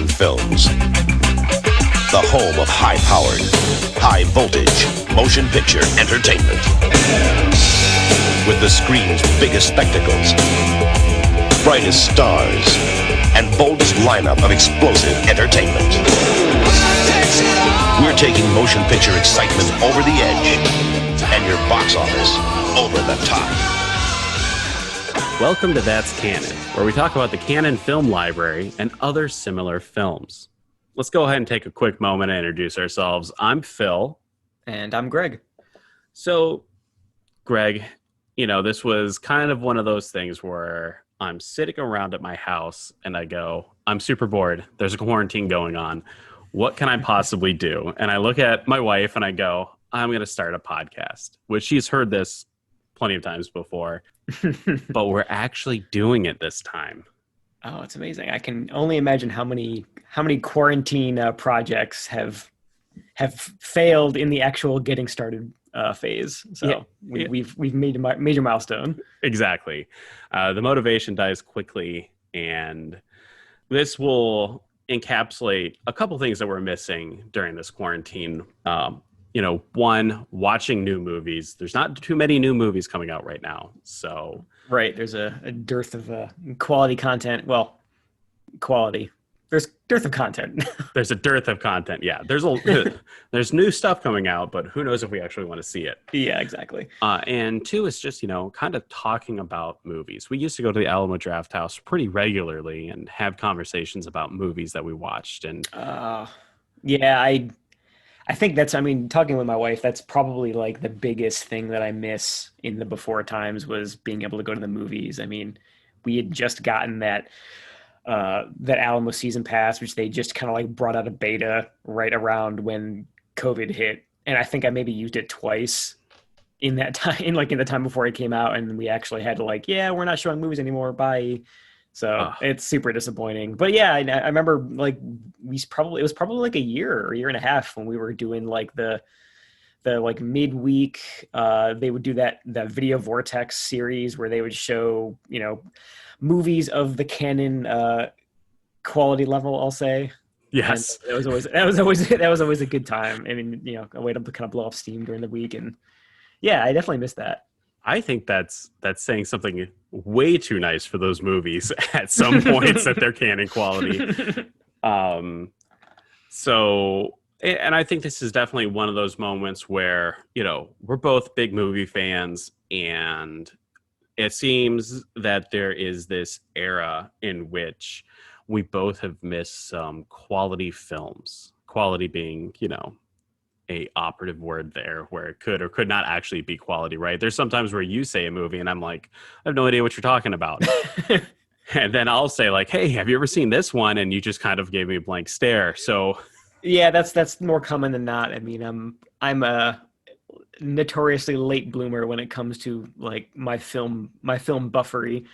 Canon Films, the home of high-powered, high-voltage motion picture entertainment. With the screen's biggest spectacles, brightest stars, and boldest lineup of explosive entertainment. We're taking motion picture excitement over the edge and your box office over the top. Welcome to That's Canon, where we talk about the Canon Film Library and other similar films. Let's go ahead and take a quick moment to introduce ourselves. I'm Phil. And I'm Greg. So, Greg, this was kind of one of those things where I'm sitting around at my house and I go, I'm super bored. There's a quarantine going on. What can I possibly do? And I look at my wife and I go, I'm going to start a podcast, which she's heard this plenty of times before, but we're actually doing it this time. Oh, it's amazing. I can only imagine how many quarantine projects have failed in the actual getting started phase. So yeah. We've made a major milestone. Exactly. The motivation dies quickly, and this will encapsulate a couple things that we're missing during this quarantine. One, watching new movies. There's not too many new movies coming out right now. So right, there's a dearth of quality content. Well, quality. There's dearth of content. There's a dearth of content. Yeah, there's new stuff coming out, but who knows if we actually want to see it. Yeah, exactly. And two is just, kind of talking about movies. We used to go to the Alamo Draft House pretty regularly and have conversations about movies that we watched. And I think talking with my wife, that's probably like the biggest thing that I miss in the before times was being able to go to the movies. I mean, we had just gotten that Alamo season pass, which they just kind of like brought out a beta right around when COVID hit. And I think I maybe used it twice in that time, in the time before it came out. And we actually had to we're not showing movies anymore. Bye. So it's super disappointing, but yeah, I remember it was probably like a year or year and a half when we were doing the midweek, they would do that Video Vortex series where they would show, movies of the Canon, quality level, I'll say. Yes. And that was always a good time. I mean, a way to kind of blow off steam during the week. And yeah, I definitely missed that. I think that's saying something way too nice for those movies at some points that they're Canon quality. And I think this is definitely one of those moments where, we're both big movie fans, and it seems that there is this era in which we both have missed some quality films, quality being, a operative word there, where it could or could not actually be quality, right? There's sometimes where you say a movie and I'm like, I have no idea what you're talking about. And then I'll say hey, have you ever seen this one? And you just kind of gave me a blank stare. So yeah, that's more common than not. I mean, I'm a notoriously late bloomer when it comes to my film buffery.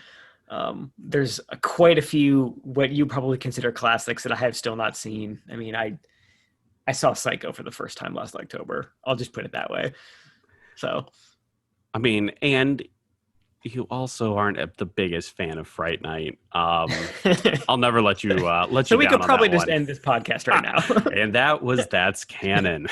There's quite a few what you probably consider classics that I have still not seen. I mean, I saw Psycho for the first time last October. I'll just put it that way. So, I mean, and you also aren't the biggest fan of Fright Night. I'll never let you So we could probably just one. End this podcast right now. And that's Canon.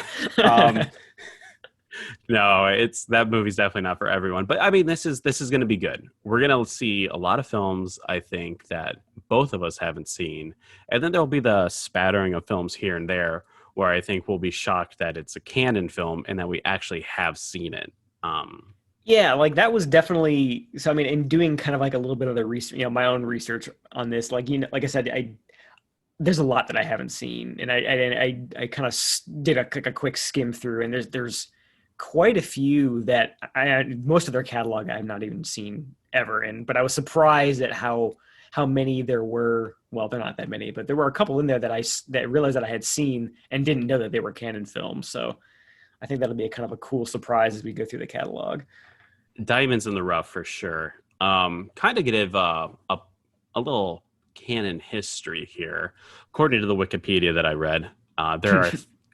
No, that movie's definitely not for everyone. But I mean, this is going to be good. We're going to see a lot of films, I think, that both of us haven't seen, and then there'll be the spattering of films here and there where I think we'll be shocked that it's a Canon film and that we actually have seen it. Yeah, that was definitely, so I mean, in doing kind of a little bit of the research, my own research on this, like I said, there's a lot that I haven't seen, and I kind of did a quick skim through, and there's quite a few that most of their catalog I have not even seen ever, but I was surprised at how many there were. Well, they're not that many, but there were a couple in there that realized that I had seen and didn't know that they were Canon films. So I think that'll be a kind of a cool surprise as we go through the catalog. Diamonds in the rough for sure. Kind of give a little Canon history here. According to the Wikipedia that I read,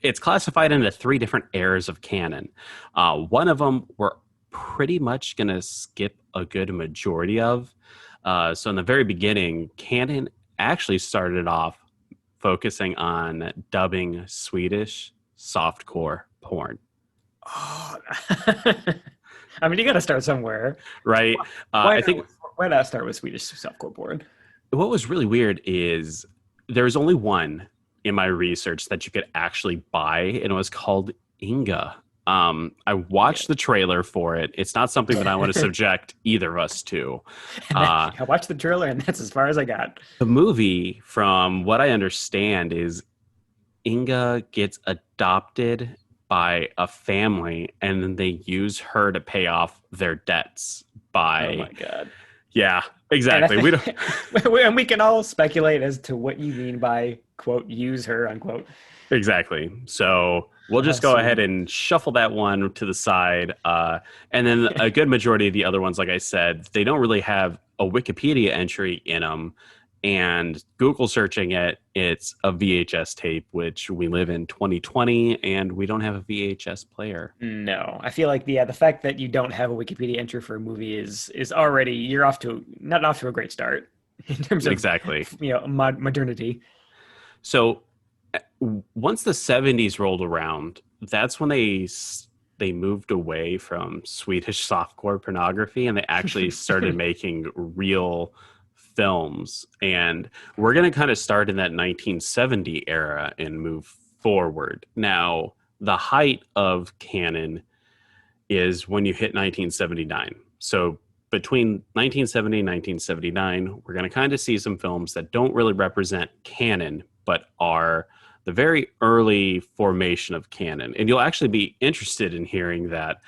it's classified into 3 different eras of Canon. One of them we're pretty much going to skip a good majority of. So in the very beginning, Canon actually started off focusing on dubbing Swedish softcore porn. Oh. I mean, you got to start somewhere. Right? Why I not, think why not start with Swedish softcore porn? what was really weird is there's only one in my research that you could actually buy, and it was called Inga. I watched the trailer for it. It's not something that I want to subject either of us to. I watched the trailer, and that's as far as I got. The movie, from what I understand, is Inga gets adopted by a family, and then they use her to pay off their debts by. Oh my god! Yeah, exactly. We don't. And we can all speculate as to what you mean by quote use her unquote. Exactly. So we'll just go ahead and shuffle that one to the side. And then a good majority of the other ones, like I said, they don't really have a Wikipedia entry in them. And Google searching it, it's a VHS tape, which we live in 2020, and we don't have a VHS player. No, I feel like the fact that you don't have a Wikipedia entry for a movie is already you're not off to a great start in terms of Exactly. Modernity. So once the 70s rolled around, that's when they moved away from Swedish softcore pornography, and they actually started making real films. And we're going to kind of start in that 1970 era and move forward. Now, the height of canon is when you hit 1979. So between 1970 and 1979, we're going to kind of see some films that don't really represent canon, but are the very early formation of canon. And you'll actually be interested in hearing that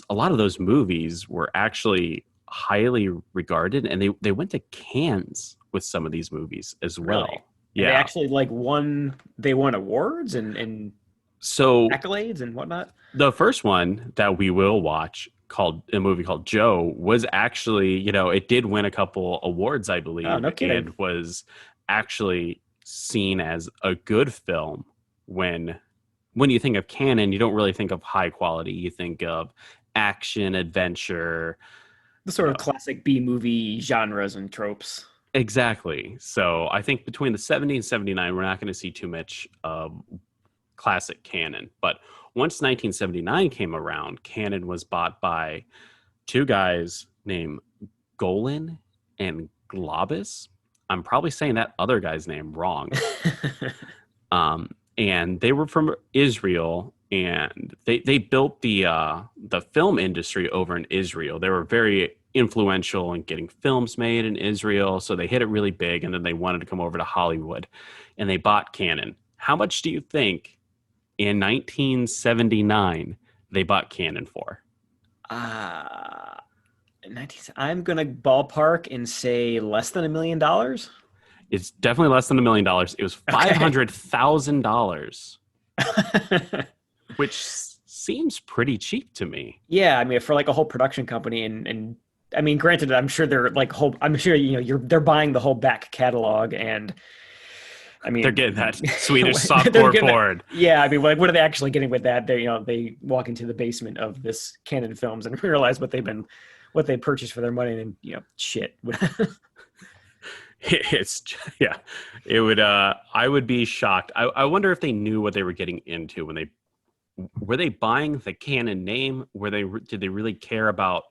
a lot of those movies were actually highly regarded, and they went to Cannes with some of these movies as well. Really? Yeah. And they actually won awards and so accolades and whatnot. The first one that we will watch, called a movie called Joe, was actually, it did win a couple awards, I believe. Oh, no kidding. And was actually seen as a good film. When you think of canon, you don't really think of high quality. You think of action, adventure, the sort of classic B movie genres and tropes. Exactly. So I think between the 70 and 79, we're not going to see too much classic canon. But once 1979 came around, canon was bought by two guys named Golan and Globus. I'm probably saying that other guy's name wrong. And they were from Israel, and they built the film industry over in Israel. They were very influential in getting films made in Israel, so they hit it really big, and then they wanted to come over to Hollywood, and they bought Canon. How much do you think in 1979 they bought Canon for? I'm gonna ballpark and say less than $1 million. It's definitely less than $1 million. It was $500,000, which seems pretty cheap to me. Yeah, I mean, for like a whole production company, and I mean, granted, I'm sure they're like I'm sure they're buying the whole back catalog, and I mean, they're getting that Swedish softcore porn. Yeah, I mean, like, what are they actually getting with that? They walk into the basement of this Canon Films and realize what they purchased for their money, and shit. It would. I would be shocked. I wonder if they knew what they were getting into when were they buying the Canon name? Did they really care about?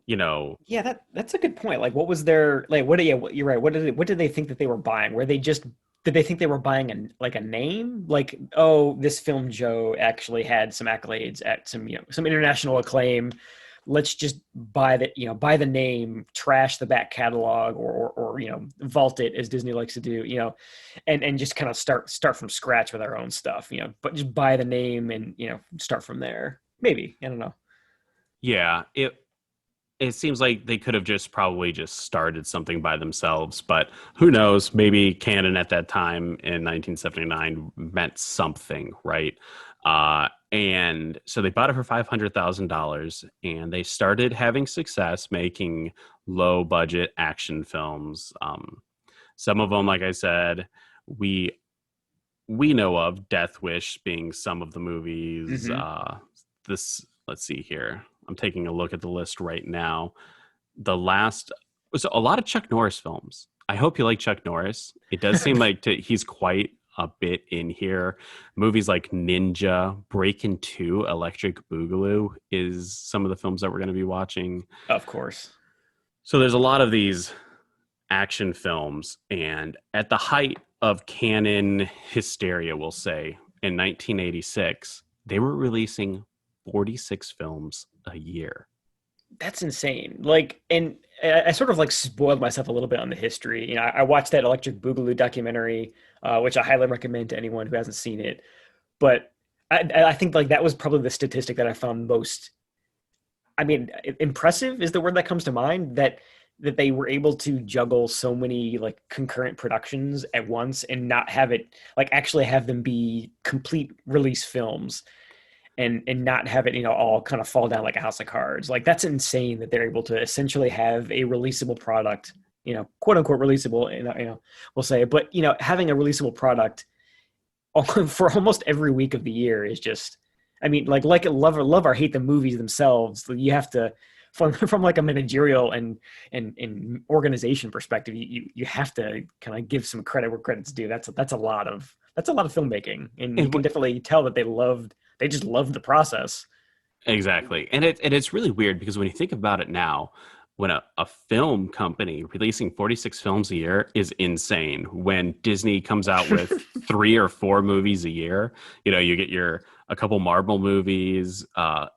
Yeah, that's a good point. Like, what was their like? You're right. What did they think that they were buying? Did they think they were buying a name? Like, oh, this film Joe actually had some accolades at some international acclaim. Let's just buy the name, trash the back catalog, or vault it, as Disney likes to do, and just kind of start from scratch with our own stuff, but just buy the name and start from there. Maybe, I don't know. Yeah, it seems like they could have probably started something by themselves, but who knows? Maybe canon at that time in 1979 meant something, right? And so they bought it for $500,000, and they started having success making low budget action films. Some of them, like I said, we know of, Death Wish being some of the movies. Mm-hmm. Let's see here. I'm taking a look at the list right now. A lot of Chuck Norris films. I hope you like Chuck Norris. It does seem like he's quite a bit in here. Movies like Ninja, Breakin' 2, Electric Boogaloo is some of the films that we're going to be watching. Of course. So there's a lot of these action films, and at the height of canon hysteria, we'll say, in 1986, they were releasing 46 films a year. That's insane. Like, and I sort of like spoiled myself a little bit on the history. You know, I watched that Electric Boogaloo documentary, which I highly recommend to anyone who hasn't seen it. But I think like that was probably the statistic that I found most, I mean, impressive is the word that comes to mind, that they were able to juggle so many like concurrent productions at once and not have it like actually have them be complete release films and not have it, you know, all kind of fall down like a house of cards. Like that's insane that they're able to essentially have a releasable product, you know, quote unquote releasable, you know, we'll say, but you know, having a releasable product for almost every week of the year is just, I mean, like love or hate the movies themselves. You have to, from like a managerial and organization perspective, you have to kind of give some credit where credit's due. That's a lot of filmmaking, and you can definitely tell that they just loved the process. Exactly. And it's really weird because when you think about it now, when a film company releasing 46 films a year is insane. When Disney comes out with 3 or 4 movies a year, you know, you get a couple Marvel movies, a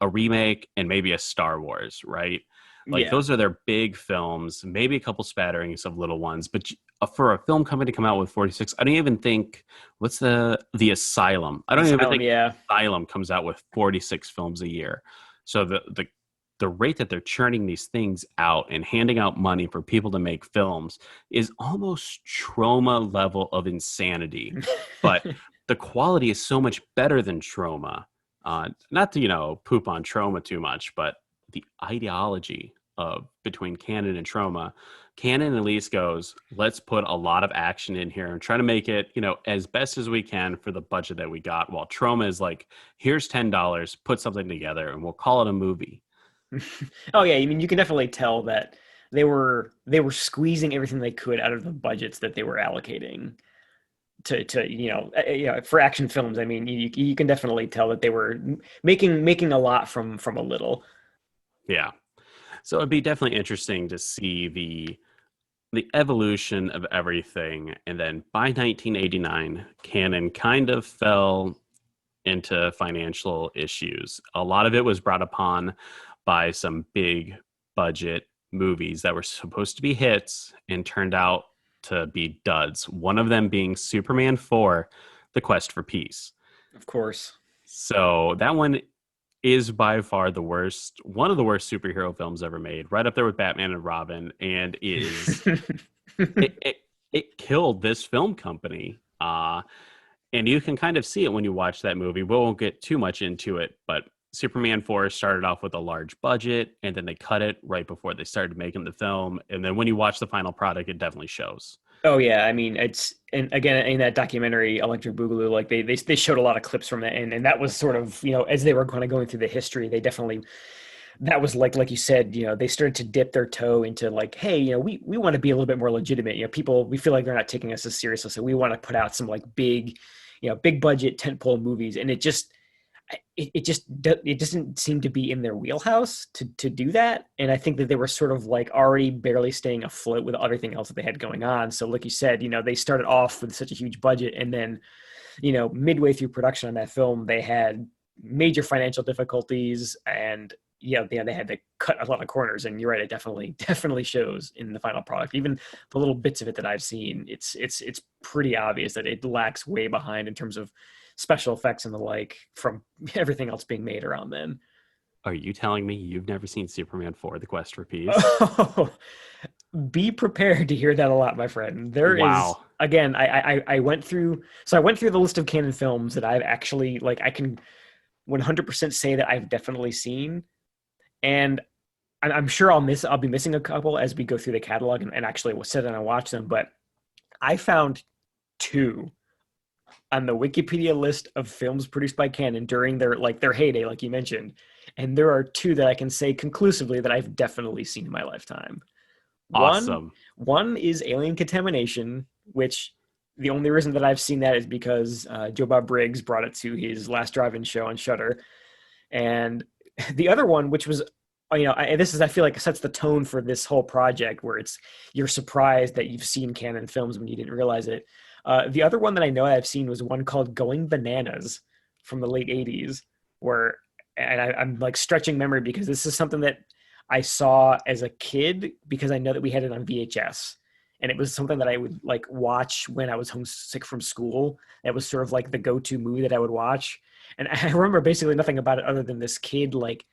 remake, and maybe a Star Wars, right? Like Yeah. those are their big films, maybe a couple spatterings of little ones. But for a film company to come out with 46, I don't even think, what's the Asylum? I don't even Asylum, think yeah. Asylum comes out with 46 films a year. So the rate that they're churning these things out and handing out money for people to make films is almost trauma level of insanity. But the quality is so much better than trauma. Not to, you know, poop on trauma too much, but the ideology of between canon and trauma, canon at least goes, let's put a lot of action in here and try to make it, you know, as best as we can for the budget that we got, while trauma is like, here's $10, put something together and we'll call it a movie. Oh yeah, I mean you can definitely tell that they were squeezing everything they could out of the budgets that they were allocating to you know, for action films. I mean you can definitely tell that they were making a lot from a little. Yeah. So it'd be definitely interesting to see the evolution of everything. And then by 1989, canon kind of fell into financial issues. A lot of it was brought upon by some big budget movies that were supposed to be hits and turned out to be duds. One of them being Superman 4, The Quest for Peace. Of course. So that one is by far one of the worst superhero films ever made, right up there with Batman and Robin, and is it killed this film company. And you can kind of see it when you watch that movie. We won't get too much into it, but Superman 4 started off with a large budget, and then they cut it right before they started making the film. And then when you watch the final product, it definitely shows. Oh yeah, I mean and again in that documentary Electric Boogaloo, like they showed a lot of clips from it, and that was sort of, you know, as they were kind of going through the history, they definitely, that was like you said, you know, they started to dip their toe into like, hey, you know, we want to be a little bit more legitimate. You know, people, we feel like they're not taking us as seriously, so we want to put out some like big, you know, big budget tentpole movies, and it doesn't seem to be in their wheelhouse to do that. And I think that they were sort of like already barely staying afloat with everything else that they had going on. So like you said, you know, they started off with such a huge budget, and then, you know, midway through production on that film, they had major financial difficulties, and they had to cut a lot of corners. And you're right, it definitely shows in the final product. Even the little bits of it that I've seen, it's pretty obvious that it lacks way behind in terms of special effects and the like from everything else being made around then. Are you telling me you've never seen Superman 4, The Quest for Peace? Oh, be prepared to hear that a lot, my friend. There is, Wow. again, I went through the list of canon films that I've actually, like, I can 100% say that I've definitely seen. And I'm sure I'll be missing a couple as we go through the catalog and actually will sit down and watch them. But I found 2 on the Wikipedia list of films produced by Canon during their heyday, like you mentioned. And there are 2 that I can say conclusively that I've definitely seen in my lifetime. Awesome. One is Alien Contamination, which the only reason that I've seen that is because Joe Bob Briggs brought it to his last drive-in show on Shudder. And the other one, which was, this is, I feel like, sets the tone for this whole project, where you're surprised that you've seen canon films when you didn't realize it. The other one that I know I've seen was one called Going Bananas from the late 80s, where, and I'm like stretching memory because this is something that I saw as a kid because I know that we had it on VHS. And it was something that I would like watch when I was homesick from school. That was sort of like the go-to movie that I would watch. And I remember basically nothing about it other than this kid like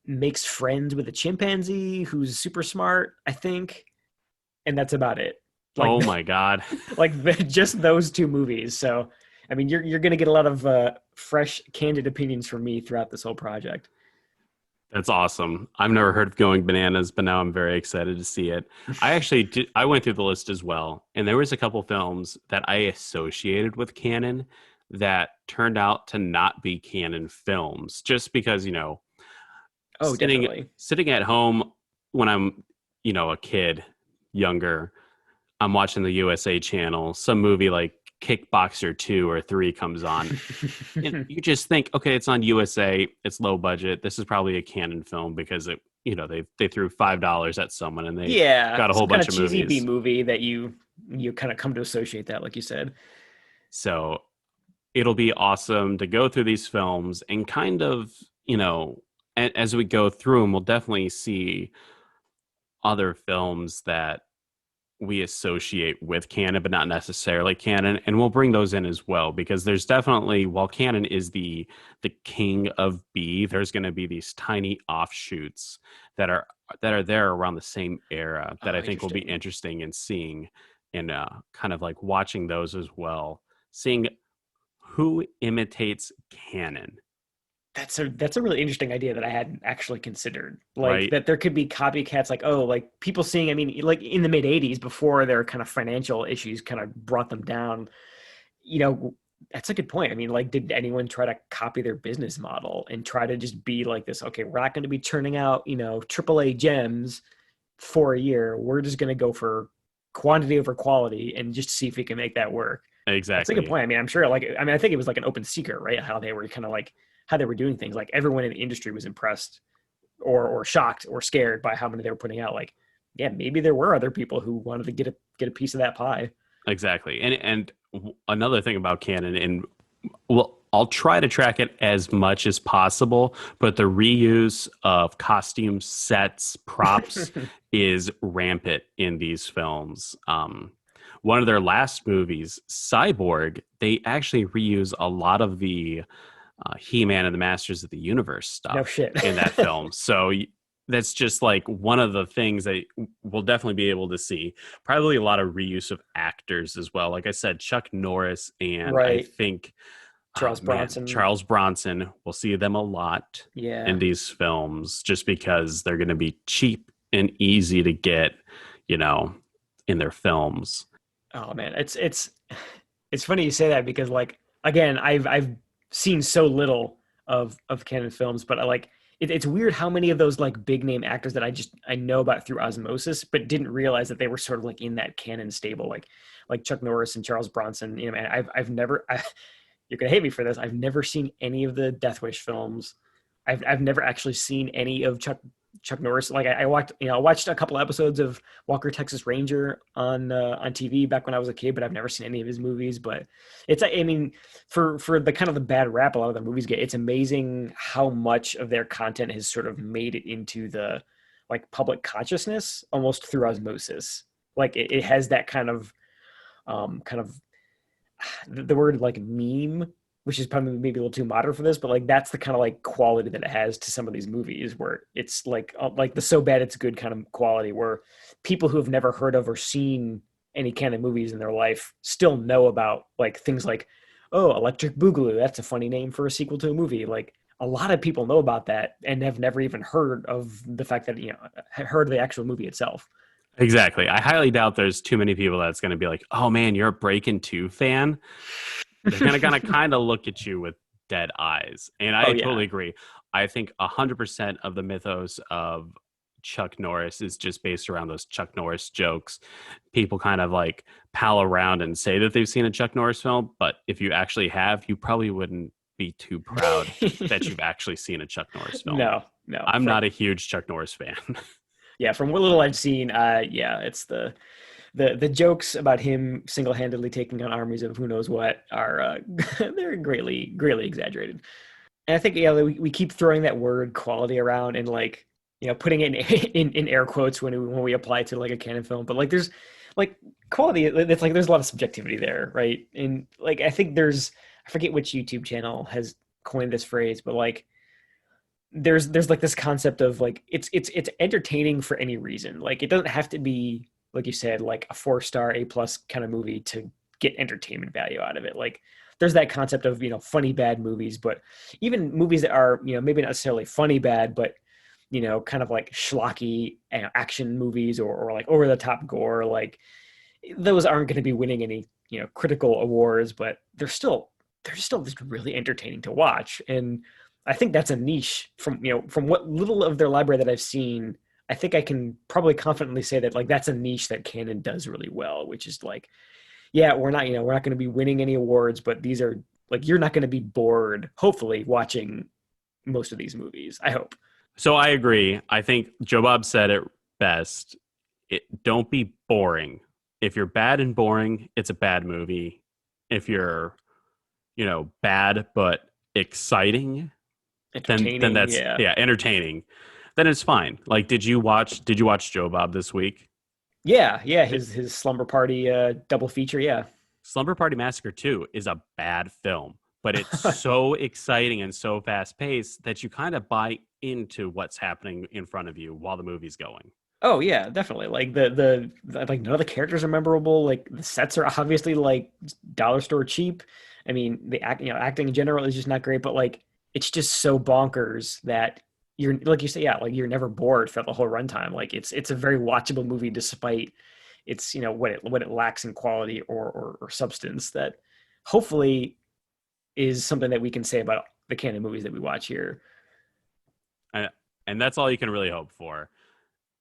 makes friends with a chimpanzee who's super smart, I think. And that's about it. Like, Oh my God. like just those two movies. So, I mean, you're going to get a lot of fresh, candid opinions from me throughout this whole project. That's awesome. I've never heard of Going Bananas, but now I'm very excited to see it. I went through the list as well, and there was a couple films that I associated with canon that turned out to not be canon films, just because, Oh, definitely. sitting at home when I'm, a kid, younger, I'm watching the USA channel, some movie like Kickboxer 2 or 3 comes on. And you just think, okay, it's on USA, it's low budget. This is probably a canon film because they threw $5 at someone and they Yeah, got a whole some kind bunch of of cheesy B movies. movie that you kind of come to associate that, like you said. So it'll be awesome to go through these films and kind of, as we go through them, we'll definitely see other films that we associate with canon, but not necessarily canon, and we'll bring those in as well because there's definitely, while canon is the king of B, there's going to be these tiny offshoots that are there around the same era that I think will be interesting in seeing, and kind of like watching those as well, seeing who imitates canon. That's a really interesting idea that I hadn't actually considered. Like Right? that there could be copycats, like, oh, like people seeing, I mean, like in the mid 80s before their kind of financial issues kind of brought them down, you know, that's a good point. I mean, like, did anyone try to copy their business model and try to just be like this, okay, we're not going to be churning out, AAA gems for a year. We're just going to go for quantity over quality and just see if we can make that work. That's a good Exactly. point. I mean, I'm sure, like, I mean, I think it was like an open secret, right? How they were kind of like how they were doing things. Like everyone in the industry was impressed or shocked or scared by how many they were putting out. Like, yeah, maybe there were other people who wanted to get a piece of that pie. Exactly. And another thing about canon, and well, I'll try to track it as much as possible, but the reuse of costumes, sets, props is rampant in these films. One of their last movies, Cyborg, they actually reuse a lot of the He-Man and the Masters of the Universe No stuff shit. in that film. So that's just like one of the things that we'll definitely be able to see. Probably a lot of reuse of actors as well. Like I said, Chuck Norris and I Right. think Charles Bronson. Charles Bronson. We'll see them a lot Yeah. in these films just because they're going to be cheap and easy to get, in their films. Oh man, it's funny you say that because, like, again, I've seen so little of canon films, but it's weird how many of those like big name actors that I know about through osmosis, but didn't realize that they were sort of like in that canon stable, like Chuck Norris and Charles Bronson. Man, I've never you're gonna hate me for this. I've never seen any of the Death Wish films. I've never actually seen any of Chuck Norris. Like I watched a couple episodes of Walker Texas Ranger on TV back when I was a kid, but I've never seen any of his movies. But I mean, for the kind of the bad rap a lot of the movies get, it's amazing how much of their content has sort of made it into the like public consciousness almost through osmosis. Like it has that kind of the word like meme, which is probably maybe a little too modern for this, but like that's the kind of like quality that it has to some of these movies where it's like the so bad it's good kind of quality where people who have never heard of or seen any kind of movies in their life still know about like things like, oh, Electric Boogaloo, that's a funny name for a sequel to a movie. Like a lot of people know about that and have never even heard of the fact that heard of the actual movie itself. Exactly. I highly doubt there's too many people that's going to be like, "Oh man, you're a Breaking 2 fan." They're gonna kind of look at you with dead eyes, and Oh I yeah. totally agree. I think 100% of the mythos of Chuck Norris is just based around those Chuck Norris jokes. People kind of like pal around and say that they've seen a Chuck Norris film, but if you actually have, you probably wouldn't be too proud that you've actually seen a Chuck Norris film. No. I'm not a huge Chuck Norris fan. Yeah, from what little I've seen, yeah, it's the jokes about him single-handedly taking on armies of who knows what are they're greatly exaggerated. And I think we keep throwing that word quality around and like putting it in air quotes when we apply it to like a canon film, but like there's like quality. It's like there's a lot of subjectivity there, right? And like I think I forget which YouTube channel has coined this phrase, but like there's like this concept of like it's entertaining for any reason. Like it doesn't have to be, like you said, like a 4-star A+ kind of movie to get entertainment value out of it. Like there's that concept of funny bad movies, but even movies that are maybe not necessarily funny bad, but kind of like schlocky action movies or like over the top gore, like those aren't going to be winning any critical awards, but they're still just really entertaining to watch. And I think that's a niche from what little of their library that I've seen. I think I can probably confidently say that like that's a niche that canon does really well, which is like, yeah, we're not going to be winning any awards, but these are like, you're not going to be bored, hopefully, watching most of these movies. I hope. So I agree. I think Joe Bob said it best. Don't be boring. If you're bad and boring, it's a bad movie. If you're, bad but exciting, then that's entertaining. Then it's fine. Like, did you watch Joe Bob this week? Yeah, his Slumber Party double feature, yeah. Slumber Party Massacre 2 is a bad film, but it's so exciting and so fast-paced that you kind of buy into what's happening in front of you while the movie's going. Oh yeah, definitely. Like the like none of the characters are memorable. Like the sets are obviously like dollar store cheap. I mean, the acting in general is just not great, but like it's just so bonkers that you're, like you say, yeah, like you're never bored throughout the whole runtime. Like it's a very watchable movie despite its what it lacks in quality or substance. That hopefully is something that we can say about the canon movies that we watch here. And that's all you can really hope for.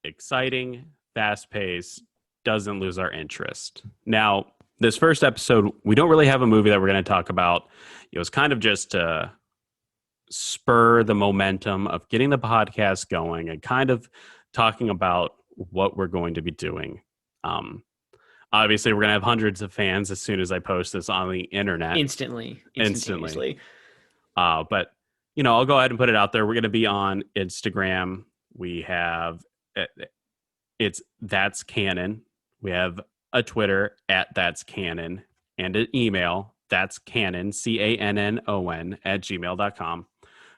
Exciting, fast-paced, doesn't lose our interest. Now, this first episode, we don't really have a movie that we're going to talk about. It was kind of just to spur the momentum of getting the podcast going and kind of talking about what we're going to be doing. Obviously, we're going to have hundreds of fans as soon as I post this on the internet. Instantaneously. But, I'll go ahead and put it out there. We're going to be on Instagram. We have it's That's Canon. We have a Twitter @That's Canon and an email That's Canon CANNON @gmail.com.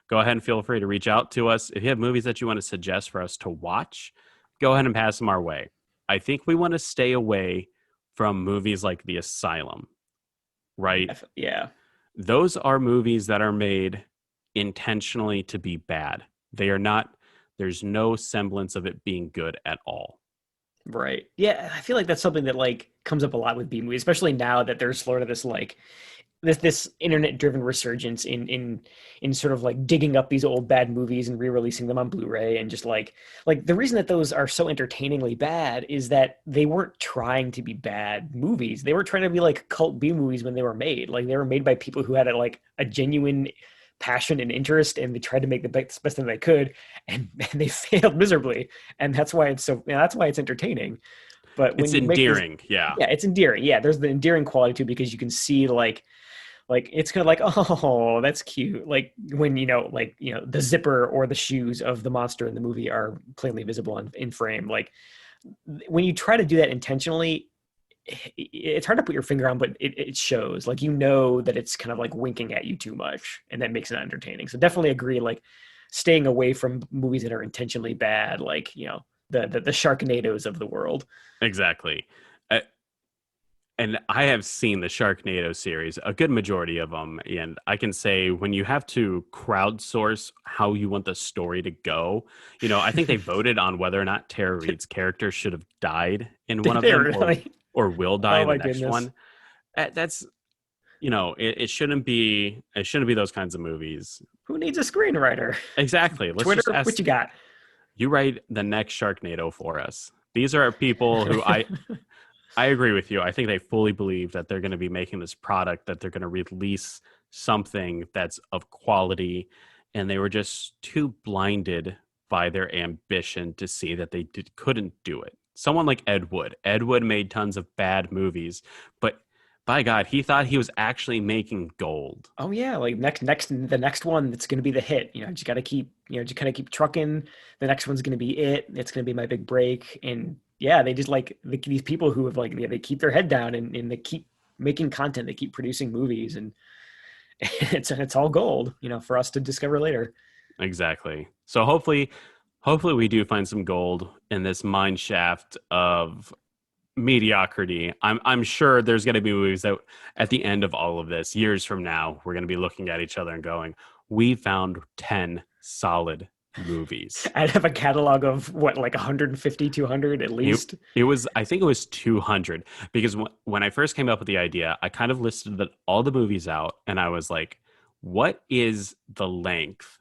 Go ahead and feel free to reach out to us. If you have movies that you want to suggest for us to watch, go ahead and pass them our way. I think we want to stay away from movies like The Asylum, right? Yeah. Those are movies that are made intentionally to be bad. They are not. There's no semblance of it being good at all. Right. Yeah, I feel like that's something that like comes up a lot with B movies, especially now that there's sort of this like this internet driven resurgence in sort of like digging up these old bad movies and re-releasing them on Blu-ray. And just like the reason that those are so entertainingly bad is that they weren't trying to be bad movies. They were trying to be like cult B movies when they were made. Like they were made by people who had a genuine passion and interest, and they tried to make the best thing they could, and they failed miserably. And that's why it's that's why it's entertaining. But when it's endearing. Yeah, it's endearing. Yeah, there's the endearing quality too, because you can see like it's kind of like, oh, that's cute. Like when the zipper or the shoes of the monster in the movie are plainly visible in frame. Like when you try to do that intentionally, it's hard to put your finger on, but it shows. Like that it's kind of like winking at you too much, and that makes it entertaining. So definitely agree. Like staying away from movies that are intentionally bad, like the Sharknadoes of the world. Exactly. And I have seen the Sharknado series, a good majority of them, and I can say when you have to crowdsource how you want the story to go, I think they voted on whether or not Tara Reid's character should have died in one of them, really? or will die in the next goodness. one. That's it shouldn't be those kinds of movies. Who needs a screenwriter? Exactly. Let's Twitter, just ask, what you got? You write the next Sharknado for us. These are people who I agree with you. I think they fully believe that they're going to be making this product, that they're going to release something that's of quality, and they were just too blinded by their ambition to see that they couldn't do it. Someone like Ed Wood. Ed Wood made tons of bad movies, but by God, he thought he was actually making gold. Oh yeah, like the next one that's going to be the hit. You know, just got to keep, just kind of keep trucking. The next one's going to be it. It's going to be my big break. And yeah, they just like these people who have like, yeah, they keep their head down and they keep making content. They keep producing movies, and it's all gold, for us to discover later. Exactly. So hopefully we do find some gold in this mine shaft of mediocrity. I'm sure there's going to be movies that at the end of all of this, years from now, we're going to be looking at each other and going, we found 10 solid movies. I'd have a catalog of what, like 150, 200 at least. I think it was 200, because when I first came up with the idea, I kind of listed all the movies out, and I was like, what is the length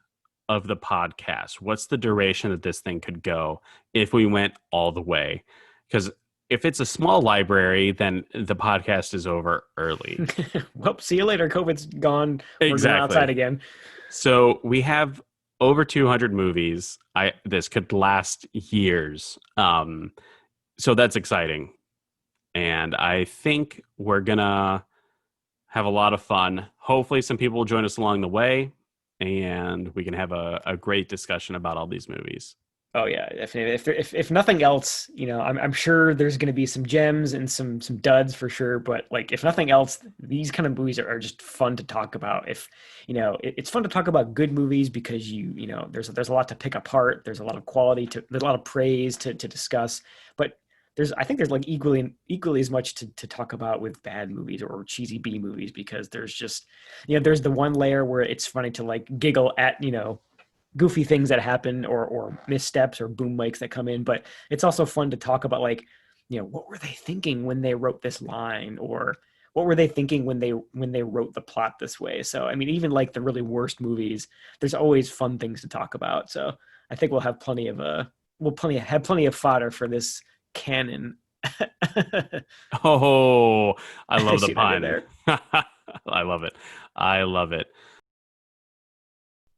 of the podcast? What's the duration that this thing could go if we went all the way? Because if it's a small library, then the podcast is over early. Well, see you later. COVID's gone. Exactly. We're going outside again. So we have over 200 movies. This could last years. So that's exciting. And I think we're going to have a lot of fun. Hopefully some people will join us along the way, and we can have a great discussion about all these movies. Oh yeah, if nothing else, I'm sure there's going to be some gems and some duds for sure. But like, if nothing else, these kind of movies are just fun to talk about. If it's fun to talk about good movies because there's a lot to pick apart. There's a lot of quality there's a lot of praise to discuss. But I think there's like equally as much to talk about with bad movies or cheesy B movies, because there's just there's the one layer where it's funny to like giggle at goofy things that happen or missteps or boom mics that come in, but it's also fun to talk about like, what were they thinking when they wrote this line, or what were they thinking when they wrote the plot this way? So I mean, even like the really worst movies, there's always fun things to talk about. So I think we'll have plenty of fodder for this canon. Oh, I love the pun. There. I love it.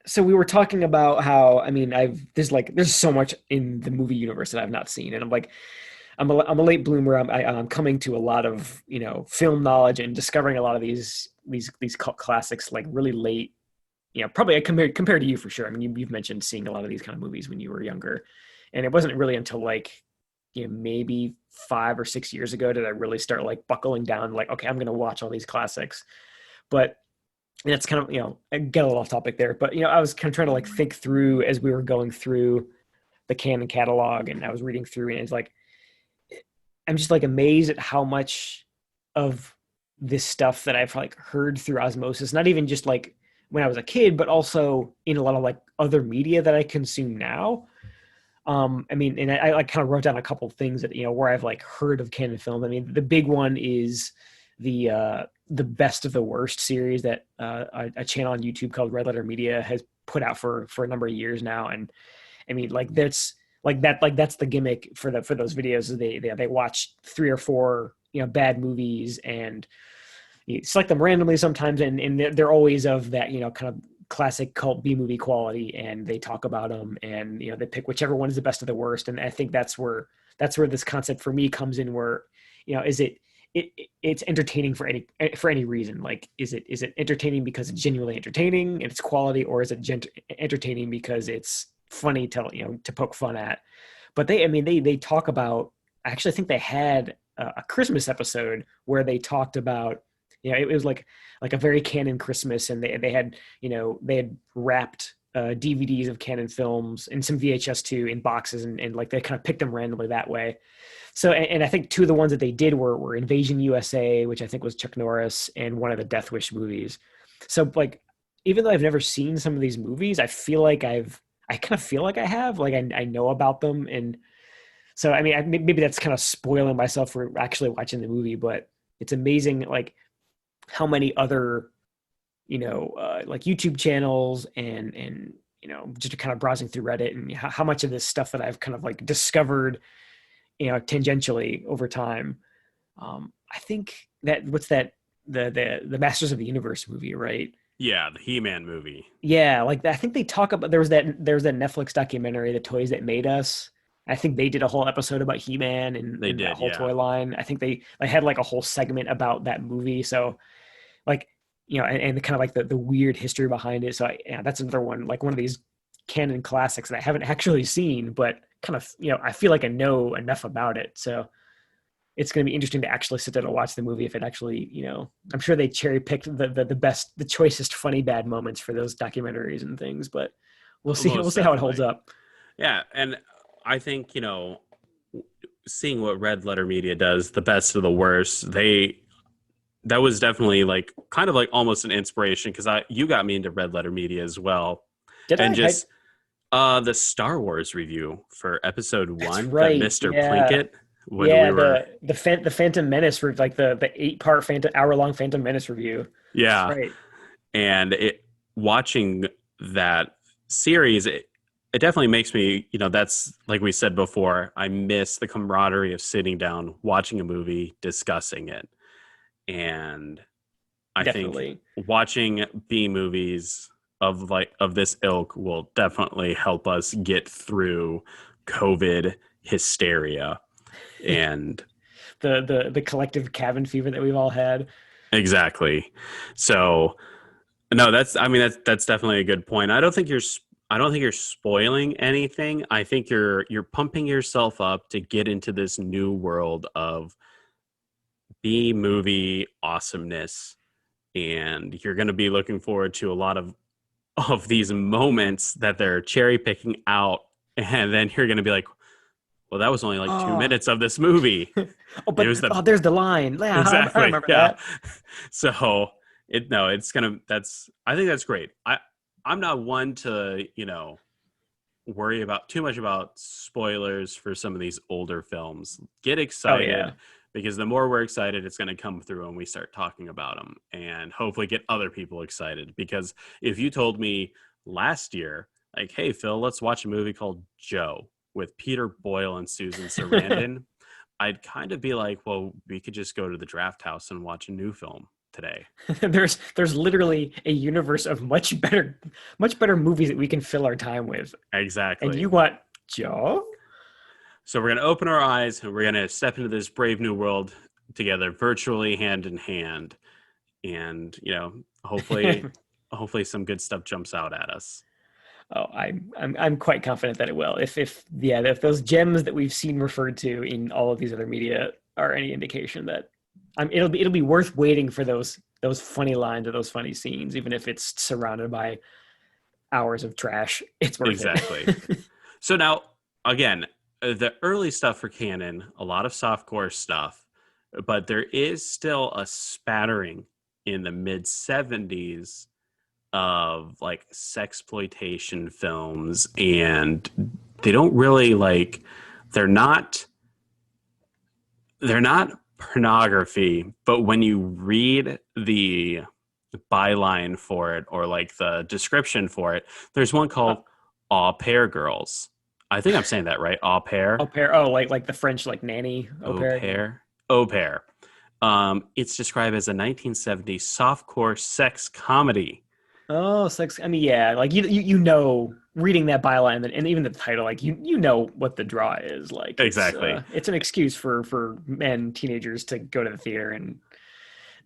So we were talking about how, I mean, there's so much in the movie universe that I've not seen, and I'm a late bloomer. I'm coming to a lot of film knowledge and discovering a lot of these cult classics like really late. Probably compared to you for sure. I mean, you've mentioned seeing a lot of these kind of movies when you were younger, and it wasn't really until like maybe 5 or 6 years ago did I really start like buckling down, like, okay, I'm going to watch all these classics. But and it's kind of, I get a little off topic there, but, I was kind of trying to like think through as we were going through the canon catalog, and I was reading through, and it's like, I'm just like amazed at how much of this stuff that I've like heard through osmosis, not even just like when I was a kid, but also in a lot of like other media that I consume now. I mean, and I like kind of wrote down a couple of things that, where I've like heard of canon film. I mean, the big one is the Best of the Worst series that a channel on YouTube called Red Letter Media has put out for a number of years now. And I mean, like that's the gimmick for those videos. They watch 3 or 4, bad movies, and you select them randomly sometimes. And they're always of that, kind of classic cult B movie quality, and they talk about them, and, they pick whichever one is the best of the worst. And I think that's where this concept for me comes in, where, is it's entertaining for any reason. Like, is it entertaining because it's genuinely entertaining and it's quality, or is it entertaining because it's funny to poke fun at? But they talk about, I actually think they had a Christmas episode where they talked about, it was like a very canon Christmas, and they had wrapped DVDs of canon films and some VHS too in boxes, and like they kind of picked them randomly that way. So, and I think 2 of the ones that they did were Invasion USA, which I think was Chuck Norris, and one of the Death Wish movies. So like, even though I've never seen some of these movies, I feel like I kind of feel like I have, like I know about them. And so, I mean, maybe that's kind of spoiling myself for actually watching the movie, but it's amazing, like how many other, like YouTube channels and just kind of browsing through Reddit and how much of this stuff that I've kind of like discovered, tangentially over time. I think that what's that the Masters of the Universe movie, right? Yeah, the He-Man movie. Yeah, like I think they talk about there was that Netflix documentary, The Toys That Made Us. I think they did a whole episode about He-Man They and that did, whole yeah. toy line. I think they had like a whole segment about that movie. So like, and kind of like the weird history behind it. So that's another one, like one of these canon classics that I haven't actually seen, but kind of, I feel like I know enough about it. So it's going to be interesting to actually sit down and watch the movie if it actually, I'm sure they cherry picked the best, the choicest funny bad moments for those documentaries and things, but we'll see. We'll Most see how it holds definitely. up. Yeah, and I think, seeing what Red Letter Media does, the best of the worst, that was definitely like kind of like almost an inspiration because you got me into Red Letter Media as well. Did And I? just the Star Wars review for episode That's 1, that right. Mr. Yeah. Plinkett, when we Yeah. were, The Phantom Menace for like the 8-part hour long Phantom Menace review. That's yeah, right. and watching that series, it definitely makes me, that's like we said before, I miss the camaraderie of sitting down, watching a movie, discussing it. And I think Definitely. watching B movies of this ilk will definitely help us get through COVID hysteria. And The collective cabin fever that we've all had. exactly. So no, that's definitely a good point. I don't think you're spoiling anything. I think you're pumping yourself up to get into this new world of B movie awesomeness, and you're going to be looking forward to a lot of these moments that they're cherry picking out, and then you're going to be like, well, that was only like two Oh, minutes of this movie. oh, It but was the there's the line. Yeah, I exactly, remember yeah. that. So it's gonna that's I think that's great. I'm not one to worry about too much about spoilers for some of these older films. Get Oh yeah. excited, because the more we're excited, it's going to come through when we start talking about them, and hopefully get other people excited. Because if you told me last year, like, hey, Phil, let's watch a movie called Joe with Peter Boyle and Susan Sarandon, I'd kind of be like, well, we could just go to the Draft House and watch a new film today. There's literally a universe of much better movies that we can fill our time with. And Exactly. you want Joe? So we're going to open our eyes and we're going to step into this brave new world together, virtually hand in hand. And, hopefully some good stuff jumps out at us. Oh, I'm quite confident that it will. If those gems that we've seen referred to in all of these other media are any indication that it'll be worth waiting for those funny lines or those funny scenes, even if it's surrounded by hours of trash. It's worth Exactly. it. So now, again, the early stuff for canon, a lot of softcore stuff, but there is still a spattering in the mid 70s of like sexploitation films, and they don't really they're not pornography, but when you read the byline for it or like the description for it, there's one called Au Pair Girls. I think I'm saying that right. Au Au pair, pair. Oh, like the French like nanny au au pair. Yeah. pair, au pair. It's described as a 1970s softcore sex comedy. Oh, sex. I mean, yeah, like you know, reading that byline and even the title, like you know what the draw is. Like Exactly. it's an excuse for men, teenagers to go to the theater and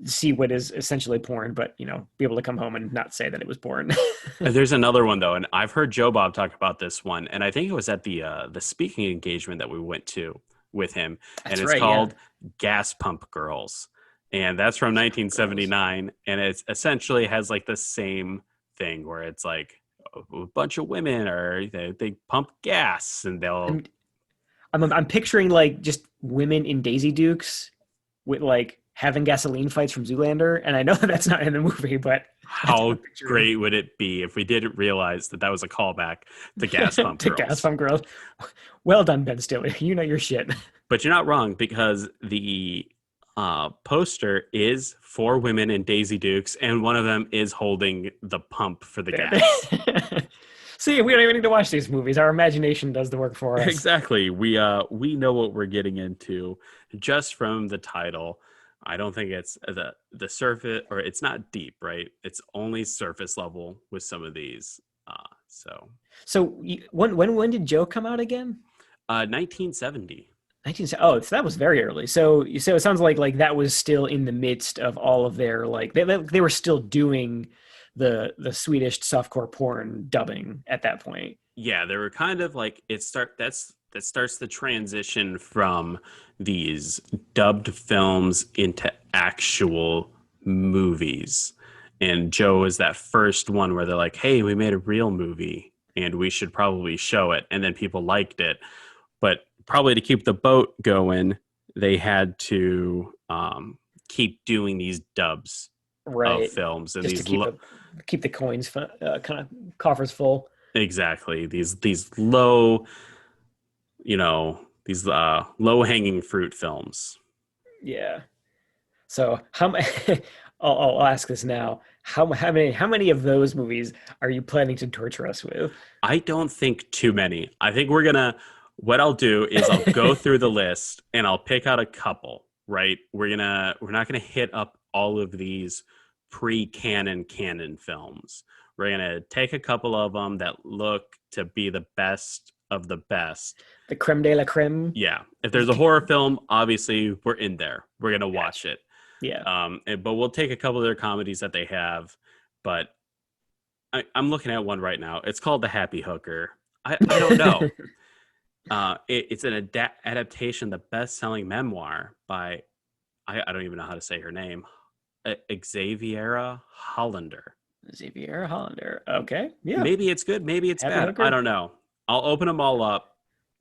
see what is essentially porn, but be able to come home and not say that it was porn. There's another one though, and I've heard Joe Bob talk about this one, and I think it was at the speaking engagement that we went to with him, and That's it's right. Yeah. called Gas Pump Girls, and that's from Girls. 1979, and it essentially has like the same thing where it's like a bunch of women or they pump gas and they'll I'm picturing like just women in Daisy Dukes with like having gasoline fights from Zoolander, and I know that that's not in the movie, but that's what how I'm picturing. great would it be if we didn't realize that was a callback to Gas Pump To Gas Girls? Pump Girls. Well done, Ben Stiller. You know your shit. But you're not wrong, because the poster is 4 women in Daisy Dukes, and one of them is holding the pump for the gas. See, we don't even need to watch these movies. Our imagination does the work for us. Exactly. We know what we're getting into just from the title. I don't think it's the surface, or it's not deep, right? It's only surface level with some of these. So So when did Joe come out again? 1970. 19. Oh, so that was very early. So it sounds like that was still in the midst of all of their like they were still doing the Swedish softcore porn dubbing at that point. Yeah, they were kind of like that starts the transition from these dubbed films into actual movies. And Joe is that first one where they're like, "Hey, we made a real movie and we should probably show it." And then people liked it. But probably to keep the boat going, they had to keep doing these dubs of Right. films and Just to these keep the coins kind of coffers full. exactly these low, these low hanging fruit films. Yeah. So I'll ask this now. How many of those movies are you planning to torture us with? I don't think too many. I think what I'll do is I'll go through the list and I'll pick out a couple, right? We're not gonna hit up all of these canon films. We're gonna take a couple of them that look to be the best of the best. The creme de la creme. Yeah. If there's a horror film, obviously we're in there. We're gonna watch it. Yeah. But we'll take a couple of their comedies that they have. But I'm looking at one right now. It's called The Happy Hooker. I don't know. It's an adaptation, the best-selling memoir by I don't even know how to say her name, Xaviera Hollander. Xavier Hollander. Okay. Yeah. Maybe it's good, maybe it's Happy bad. Hooker? I don't know. I'll open them all up,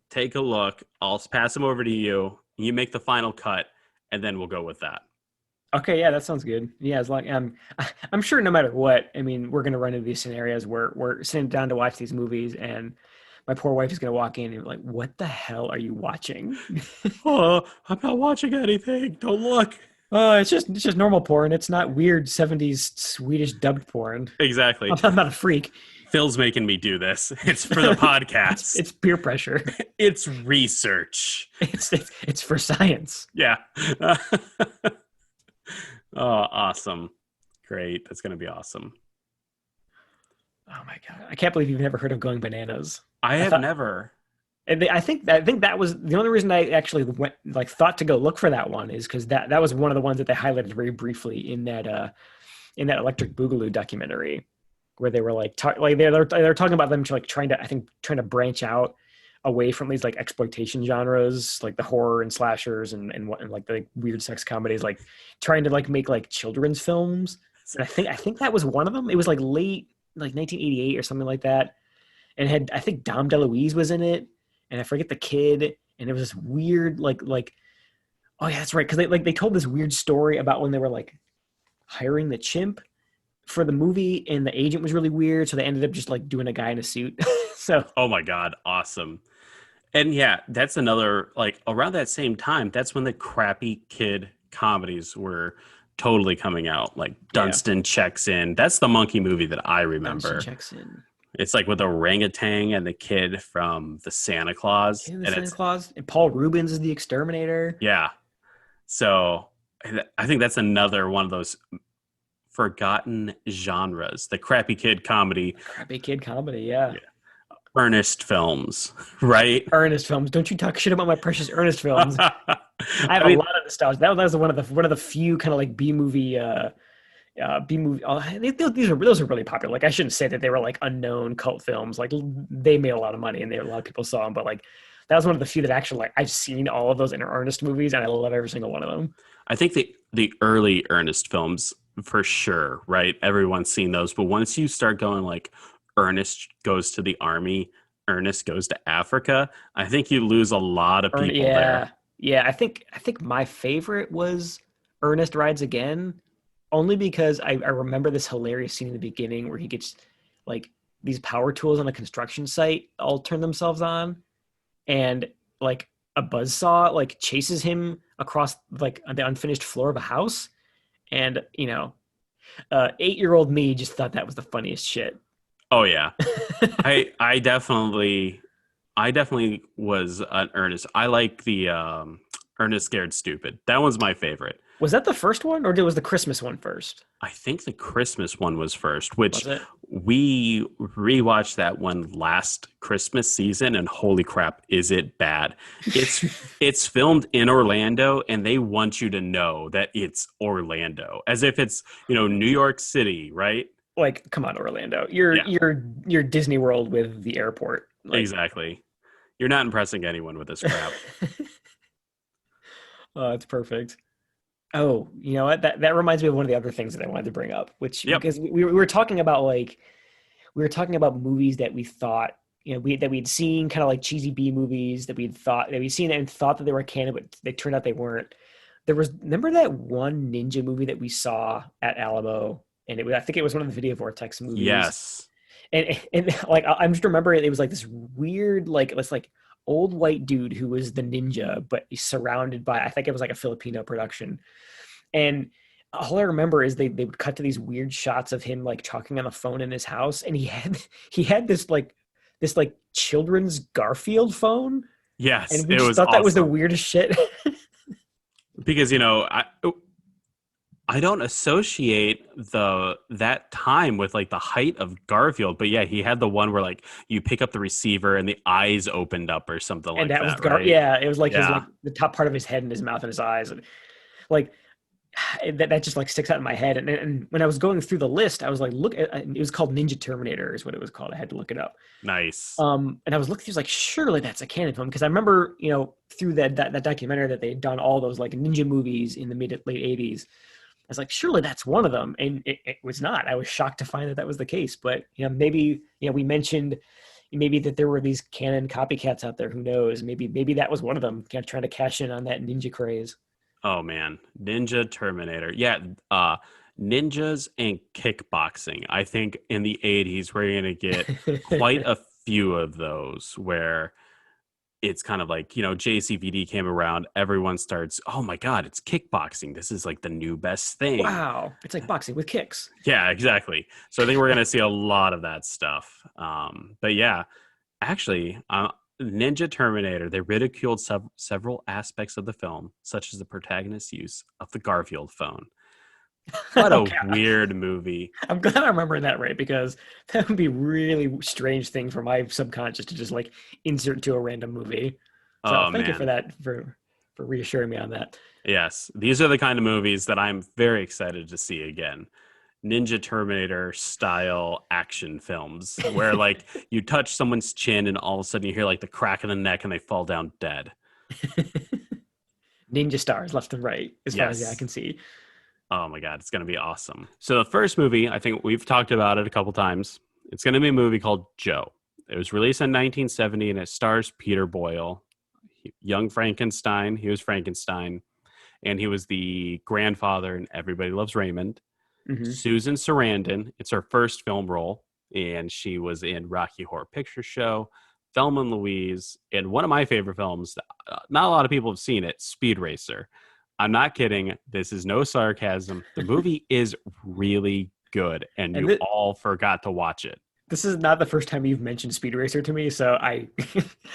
take a look. I'll pass them over to you. You make the final cut, and then we'll go with that. Okay, yeah, that sounds good. Yeah, as long I'm sure no matter what, I mean, we're gonna run into these scenarios where we're sitting down to watch these movies, and my poor wife is gonna walk in and be like, "What the hell are you watching?" Oh, I'm not watching anything. Don't look. Oh, it's just normal porn. It's not weird '70s Swedish dubbed porn. Exactly. I'm not a freak. Phil's making me do this. It's for the podcast. It's peer pressure. It's research. It's for science. Yeah. Oh, awesome. Great. That's going to be awesome. Oh my god, I can't believe you've never heard of Going Bananas. I have thought- never. And I think that was the only reason I actually thought to go look for that one is because that was one of the ones that they highlighted very briefly in that Electric Boogaloo documentary, where they were they're talking about them trying to branch out away from these like exploitation genres like the horror and slashers and like the weird sex comedies, like trying to like make like children's films. And I think that was one of them. It was like late like 1988 or something like that, and had I think Dom DeLuise was in it. And I forget the kid, and it was this weird, like, oh yeah, that's right, because they told this weird story about when they were like hiring the chimp for the movie, and the agent was really weird, so they ended up just like doing a guy in a suit. So, oh my God, awesome! And yeah, that's another like around that same time. That's when the crappy kid comedies were totally coming out. Like Dunstan Checks In. That's the monkey movie that I remember. Dunstan Checks In. It's like with orangutan and the kid from the Santa Claus. Santa Claus. And Paul Rubens is the exterminator. Yeah. So I think that's another one of those forgotten genres. The crappy kid comedy. Crappy kid comedy, yeah. Earnest films, right? Earnest films. Don't you talk shit about my precious Earnest films. I have a lot of nostalgia. That was one of the few kind of like B movie those are really popular. Like I shouldn't say that they were like unknown cult films. Like they made a lot of money and a lot of people saw them. But like that was one of the few that actually like I've seen all of those in Ernest movies and I love every single one of them. I think the early Ernest films for sure, right? Everyone's seen those, but once you start going like Ernest goes to the army, Ernest goes to Africa, I think you lose a lot of people there. Yeah, I think my favorite was Ernest Rides Again. Only because I remember this hilarious scene in the beginning where he gets like these power tools on a construction site all turn themselves on, and like a buzzsaw like chases him across like the unfinished floor of a house, and 8-year-old me just thought that was the funniest shit. Oh yeah. I definitely was an Ernest. I like the Ernest Scared Stupid. That one's my favorite. Was that the first one, or was the Christmas one first? I think the Christmas one was first, which Was it? we rewatched that one last Christmas season, and holy crap, is it bad? It's it's filmed in Orlando, and they want you to know that it's Orlando, as if it's New York City, right? Like, come on, Orlando. You're Yeah, you're Disney World with the airport. Like, exactly. You're not impressing anyone with this crap. oh, it's perfect. Oh, you know what? That reminds me of one of the other things that I wanted to bring up, which Yep. because we were talking about like we were talking about movies that we thought that we'd seen, kind of like cheesy B movies that we'd seen and thought that they were canon, but they turned out they weren't. Remember that one ninja movie that we saw at Alamo, and I think it was one of the Video Vortex movies, Yes. and like I'm just remembering it was like this weird this old white dude who was the ninja, but he's surrounded by, I think it was like a Filipino production. And all I remember is they would cut to these weird shots of him like talking on the phone in his house, and he had this children's Garfield phone, Yes, and we it just was thought that was the awesome weirdest shit. because I don't associate that time with like the height of Garfield, but yeah, he had the one where like you pick up the receiver and the eyes opened up or something And like that was that, right? yeah, it was like his Yeah. like the top part of his head and his mouth and his eyes, and like that just like sticks out in my head. And when I was going through the list, I was like, look, it was called Ninja Terminator, is what it was called. I had to look it up. Nice. And I was looking through, like, surely that's a canon film, because I remember, through that documentary that they had done all those like ninja movies in the mid late '80s. I was like, surely that's one of them, and it was not. I was shocked to find that that was the case. But maybe we mentioned maybe that there were these canon copycats out there. Who knows? Maybe that was one of them, kind of trying to cash in on that ninja craze. Oh man, Ninja Terminator. Yeah, ninjas and kickboxing. I think in the 80s we're going to get quite a few of those where it's kind of like, JCVD came around, everyone starts, "Oh my god, it's kickboxing. This is like the new best thing." Wow, it's like boxing with kicks. Yeah, exactly. So I think we're going to see a lot of that stuff. But yeah, actually, Ninja Terminator, they ridiculed several aspects of the film, such as the protagonist's use of the Garfield phone. What a Okay, weird movie. I'm glad I remember that right, because that would be a really strange thing for my subconscious to just like insert to a random movie. So Oh thank you for man. that, for reassuring me on that. Yes, these are the kind of movies that I'm very excited to see again. Ninja Terminator style action films where like you touch someone's chin and all of a sudden you hear like the crack of the neck and they fall down dead. Ninja stars left and right, as far as I Yes. can see. Oh my god, it's going to be awesome. So the first movie, I think we've talked about it a couple times. It's going to be a movie called Joe. It was released in 1970 and it stars Peter Boyle, young Frankenstein. He was Frankenstein and he was the grandfather in Everybody Loves Raymond. Hmm. Susan Sarandon, it's her first film role, and she was in Rocky Horror Picture Show, Thelma and Louise, and one of my favorite films, not a lot of people have seen it, Speed Racer. I'm not kidding. This is no sarcasm. The movie is really good, and And you all forgot to watch it. this is not the first time you've mentioned Speed Racer to me, so I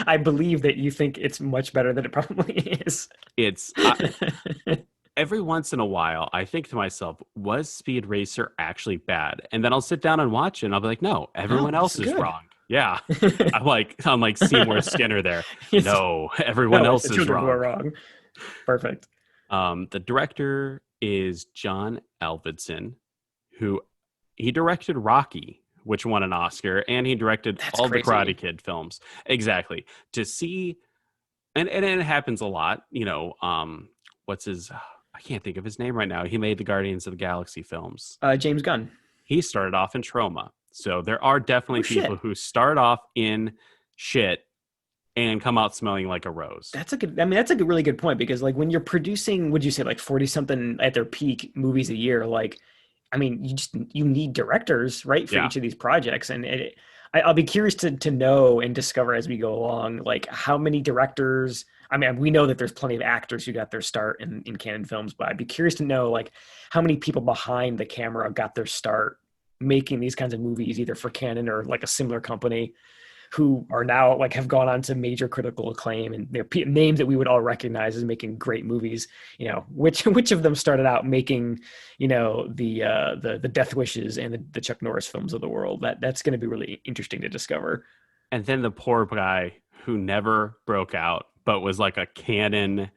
I believe that you think it's much better than it probably is. It's every once in a while, I think to myself, was Speed Racer actually bad? And then I'll sit down and watch it, and I'll be like, no, No, everyone this else is is good. wrong. Yeah. I'm like Seymour Skinner there. Yes. No, everyone No, it's else the is children who are wrong. wrong. Perfect. The director is John Alvidson, who he directed Rocky, which won an Oscar, and he directed That's all the crazy. Karate Kid films. Exactly. To see, and it happens a lot, what's his, I can't think of his name right now. He made the Guardians of the Galaxy films. James Gunn. He started off in trauma. So there are definitely Oh people shit. who start off in shit and come out smelling like a rose. That's a good. I mean, that's a really good point, because like when you're producing, would you say like 40 something at their peak movies a year? Like, I mean, you need directors, right, for Yeah. each of these projects, and I'll be curious to know and discover as we go along, like how many directors. I mean, we know that there's plenty of actors who got their start in canon films, but I'd be curious to know like how many people behind the camera got their start making these kinds of movies, either for Canon or like a similar company, who are now like have gone on to major critical acclaim, and they're names that we would all recognize as making great movies. Which of them started out making, the Death Wishes and the Chuck Norris films of the world? That's going to be really interesting to discover. And then the poor guy who never broke out, but was like a Canon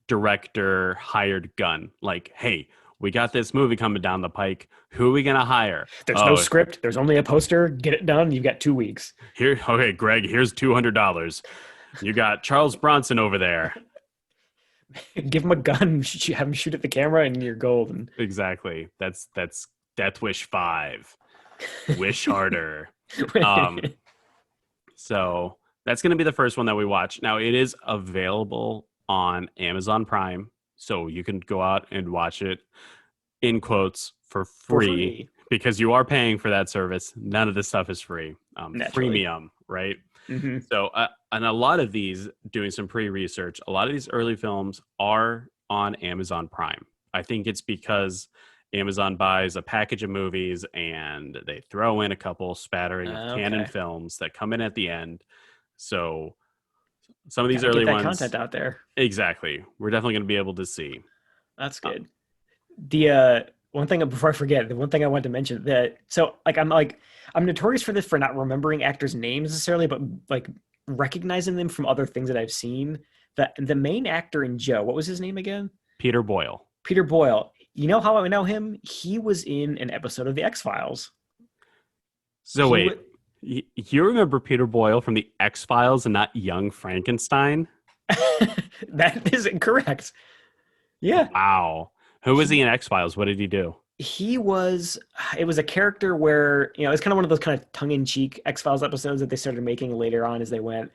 director hired gun. Like, hey, we got this movie coming down the pike. Who are we gonna hire? There's no Oh, script. There's only a poster. Get it done. You've got 2 weeks. here. Okay, Greg. Here's $200. You got Charles Bronson over there. Give him a gun. Have him shoot at the camera, and you're golden. Exactly. That's Death Wish 5. Wish harder. Um, so that's going to be the first one that we watch. Now it is available on Amazon Prime, so you can go out and watch it in quotes for free, because you are paying for that service. None of this stuff is free. Freemium, right? Mm-hmm. So, and a lot of these, doing some pre-research, a lot of these early films are on Amazon Prime. I think it's because Amazon buys a package of movies and they throw in a couple spattering of Canon films that come in at the end. So some of these early get that ones, content out there. Exactly. We're definitely going to be able to see. That's good. The one thing before I forget, the one thing I wanted to mention that, so I'm notorious for this, for not remembering actors' names necessarily, but like recognizing them from other things that I've seen. The main actor in Joe, what was his name again? Peter Boyle. Peter Boyle. You know how I know him? He was in an episode of The X-Files. So wait, you remember Peter Boyle from The X-Files and not Young Frankenstein? That is incorrect. Yeah. Wow. Who was he in X-Files? What did he do? It was a character where, it's kind of one of those kind of tongue-in-cheek X-Files episodes that they started making later on as they went.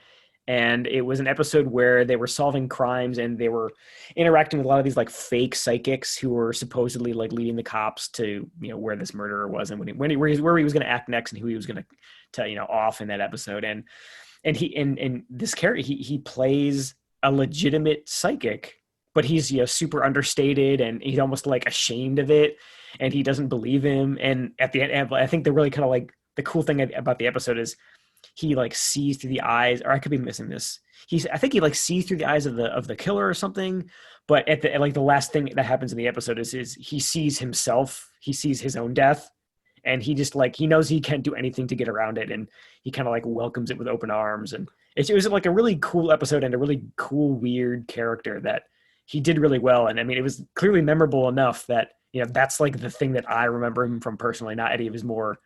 And it was an episode where they were solving crimes and they were interacting with a lot of these like fake psychics who were supposedly like leading the cops to, where this murderer was and where he was going to act next and who he was going to off in that episode. And this character, he plays a legitimate psychic, but he's super understated and he's almost like ashamed of it, and he doesn't believe him. And at the end, I think the really kind of like the cool thing about the episode is he like sees through the eyes, or I could be missing this. I think he like sees through the eyes of the killer or something. But at the last thing that happens in the episode is he sees himself. He sees his own death, and he just like, he knows he can't do anything to get around it, and he kind of like welcomes it with open arms. And it was like a really cool episode and a really cool, weird character that he did really well. And I mean, it was clearly memorable enough that, that's like the thing that I remember him from personally, not any of his more,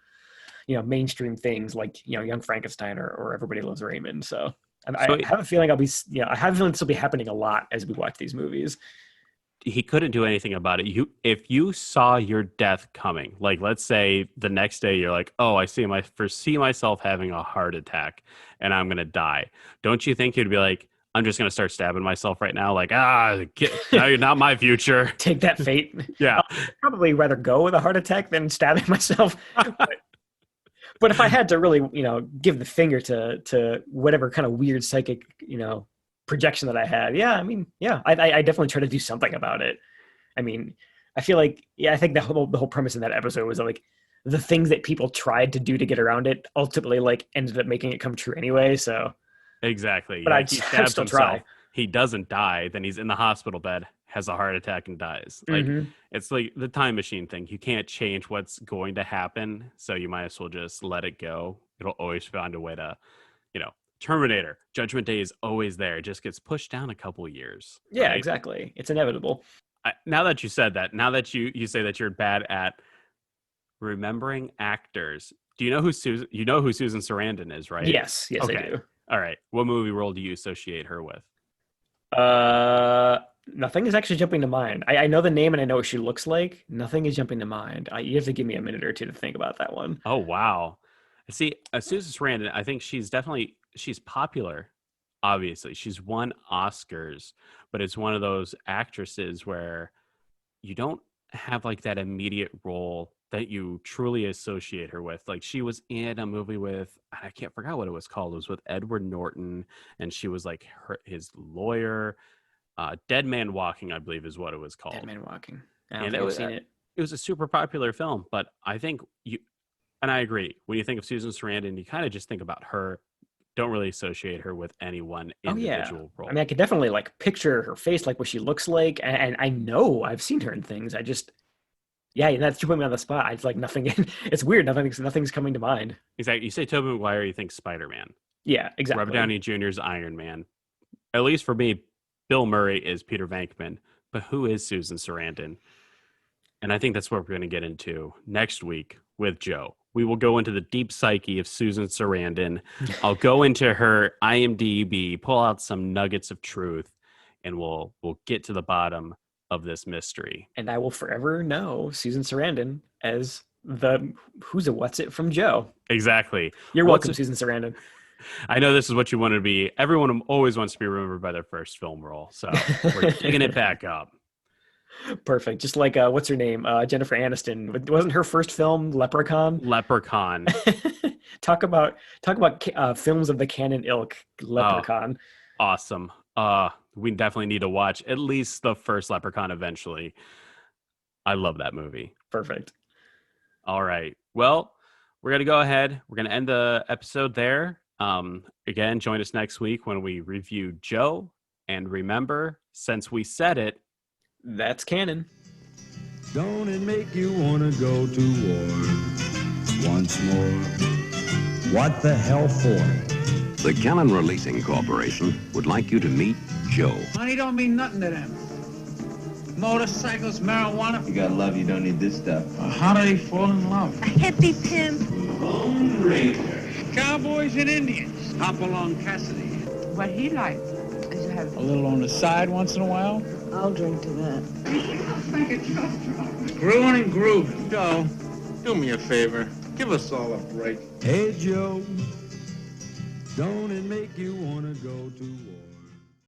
mainstream things like, Young Frankenstein or Everybody Loves Raymond. So I have a feeling this will be happening a lot as we watch these movies. He couldn't do anything about it. If you saw your death coming, like let's say the next day you're like, oh, I foresee myself having a heart attack and I'm going to die. Don't you think you'd be like, I'm just going to start stabbing myself right now? Like, now you're not my future. Take that fate. Yeah. I'd probably rather go with a heart attack than stabbing myself. But if I had to really, give the finger to whatever kind of weird psychic, projection that I had, I definitely try to do something about it. I mean, I feel like, I think the whole premise in that episode was like the things that people tried to do to get around it ultimately like ended up making it come true anyway. So exactly. But I'd still try. He doesn't die. Then he's in the hospital bed, has a heart attack, and dies. Like It's like the time machine thing. You can't change what's going to happen, so you might as well just let it go. It'll always find a way to, Terminator, Judgment Day is always there. It just gets pushed down a couple years. Yeah, right? exactly. It's inevitable. Now that you said that, now that you say that you're bad at remembering actors, do you know who Susan Sarandon is, right? Yes, okay. I do. All right. What movie role do you associate her with? Nothing is actually jumping to mind. I know the name and I know what she looks like. Nothing is jumping to mind. You have to give me a minute or two to think about that one. Oh, wow. See, Susan Sarandon, I think she's popular. Obviously, she's won Oscars, but it's one of those actresses where you don't have like that immediate role that you truly associate her with. Like she was in a movie with, I can't forget what it was called. It was with Edward Norton, and she was like his lawyer. Dead Man Walking, I believe, is what it was called. Dead Man Walking. I don't think I've seen it. It was a super popular film, but I think And I agree. When you think of Susan Sarandon, you kind of just think about her. Don't really associate her with any one individual role. I mean, I could definitely like picture her face, like what she looks like, and I know I've seen her in things. I just, yeah, that's you put me on the spot. It's like nothing. It's weird. Nothing's coming to mind. Exactly. You say Tobey Maguire, you think Spider-Man. Yeah, exactly. Robert Downey Jr.'s Iron Man. At least for me, Bill Murray is Peter Venkman. But who is Susan Sarandon? And I think that's what we're going to get into next week with Joe. We will go into the deep psyche of Susan Sarandon. I'll go into her IMDb, pull out some nuggets of truth, and we'll get to the bottom of this mystery. And I will forever know Susan Sarandon as the who's a what's it from Joe. Exactly. You're welcome, Susan Sarandon. I know this is what you want to be. Everyone always wants to be remembered by their first film role. So we're digging it back up. Perfect. Just like what's her name? Jennifer Aniston. Wasn't her first film Leprechaun? Leprechaun. Talk about films of the canon ilk. Leprechaun. Oh, awesome. We definitely need to watch at least the first Leprechaun eventually. I love that movie. Perfect. All right. Well, we're going to go ahead. We're going to end the episode there. Again, join us next week when we review Joe. And remember, since we said it, that's canon. Don't it make you want to go to war once more? What the hell for? The Cannon Releasing Corporation would like you to meet Joe. Money don't mean nothing to them. Motorcycles, marijuana. You got love, you don't need this stuff. How do they fall in love? A hippie pimp. Lone Ranger. Cowboys and Indians. Hopalong Cassidy. What he likes is to have A little on the side once in a while. I'll drink to that. Screwing and grooving. Joe, do me a favor. Give us all a break. Hey, Joe, don't it make you want to go to war?